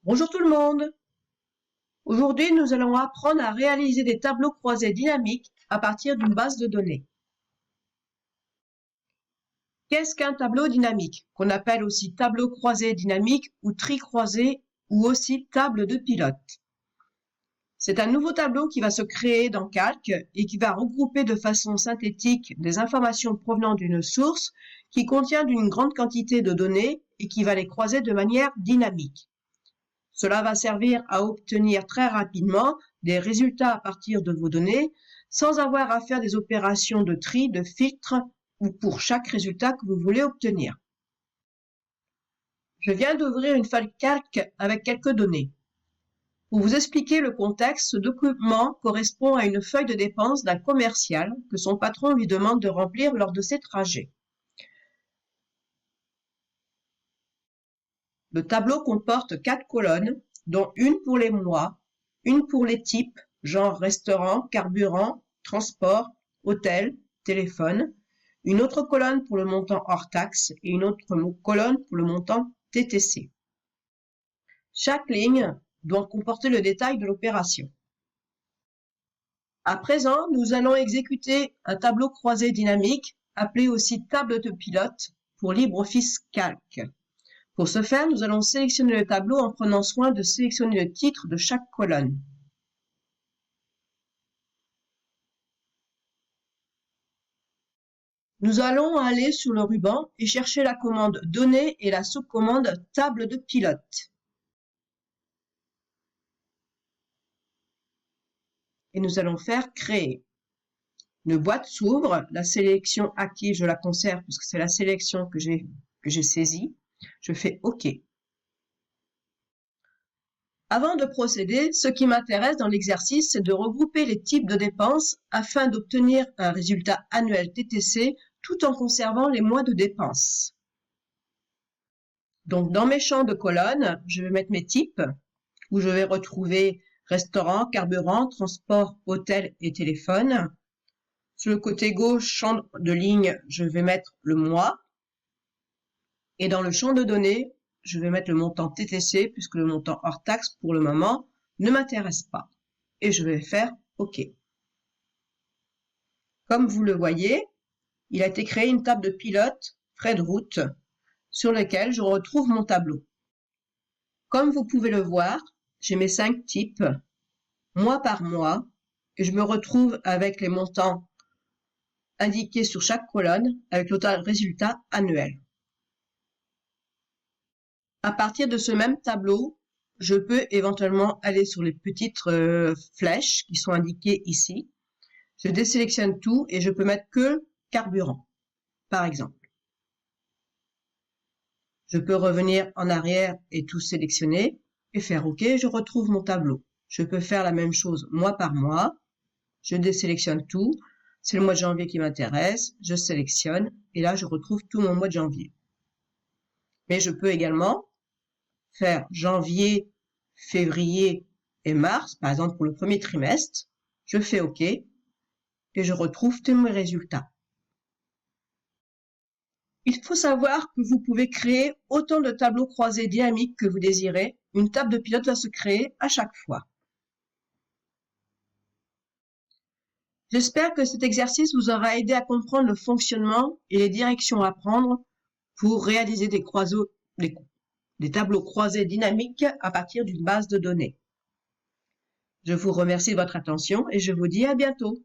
Bonjour tout le monde! Aujourd'hui, nous allons apprendre à réaliser des tableaux croisés dynamiques à partir d'une base de données. Qu'est-ce qu'un tableau dynamique, qu'on appelle aussi tableau croisé dynamique ou tri croisé ou aussi table de pilote? C'est un nouveau tableau qui va se créer dans Calc et qui va regrouper de façon synthétique des informations provenant d'une source qui contient une grande quantité de données et qui va les croiser de manière dynamique. Cela va servir à obtenir très rapidement des résultats à partir de vos données sans avoir à faire des opérations de tri, de filtre ou pour chaque résultat que vous voulez obtenir. Je viens d'ouvrir une feuille Calc avec quelques données. Pour vous expliquer le contexte, ce document correspond à une feuille de dépenses d'un commercial que son patron lui demande de remplir lors de ses trajets. Le tableau comporte 4 colonnes, dont une pour les mois, une pour les types, genre restaurant, carburant, transport, hôtel, téléphone, une autre colonne pour le montant hors taxe et une autre colonne pour le montant TTC. Chaque ligne doit comporter le détail de l'opération. À présent, nous allons exécuter un tableau croisé dynamique, appelé aussi table de pilote pour LibreOffice Calc. Pour ce faire, nous allons sélectionner le tableau en prenant soin de sélectionner le titre de chaque colonne. Nous allons aller sur le ruban et chercher la commande Données et la sous-commande Table de pilote. Et nous allons faire Créer. Une boîte s'ouvre, la sélection active, je la conserve puisque c'est la sélection que j'ai saisie. Je fais OK. Avant de procéder, ce qui m'intéresse dans l'exercice, c'est de regrouper les types de dépenses afin d'obtenir un résultat annuel TTC tout en conservant les mois de dépenses. Donc, dans mes champs de colonnes, je vais mettre mes types où je vais retrouver restaurant, carburant, transport, hôtel et téléphone. Sur le côté gauche, champ de ligne, je vais mettre le mois. Et dans le champ de données, je vais mettre le montant TTC puisque le montant hors taxe pour le moment ne m'intéresse pas. Et je vais faire OK. Comme vous le voyez, il a été créé une table de pilote, frais de route, sur laquelle je retrouve mon tableau. Comme vous pouvez le voir, j'ai mes 5 types, mois par mois, et je me retrouve avec les montants indiqués sur chaque colonne avec le résultat annuel. À partir de ce même tableau, je peux éventuellement aller sur les petites flèches qui sont indiquées ici. Je désélectionne tout et je peux mettre que carburant, par exemple. Je peux revenir en arrière et tout sélectionner et faire OK, je retrouve mon tableau. Je peux faire la même chose mois par mois. Je désélectionne tout. C'est le mois de janvier qui m'intéresse. Je sélectionne et là, je retrouve tout mon mois de janvier. Mais je peux également faire janvier, février et mars, par exemple pour le premier trimestre. Je fais OK et je retrouve tous mes résultats. Il faut savoir que vous pouvez créer autant de tableaux croisés dynamiques que vous désirez. Une table de pilote va se créer à chaque fois. J'espère que cet exercice vous aura aidé à comprendre le fonctionnement et les directions à prendre pour réaliser des tableaux croisés dynamiques à partir d'une base de données. Je vous remercie de votre attention et je vous dis à bientôt.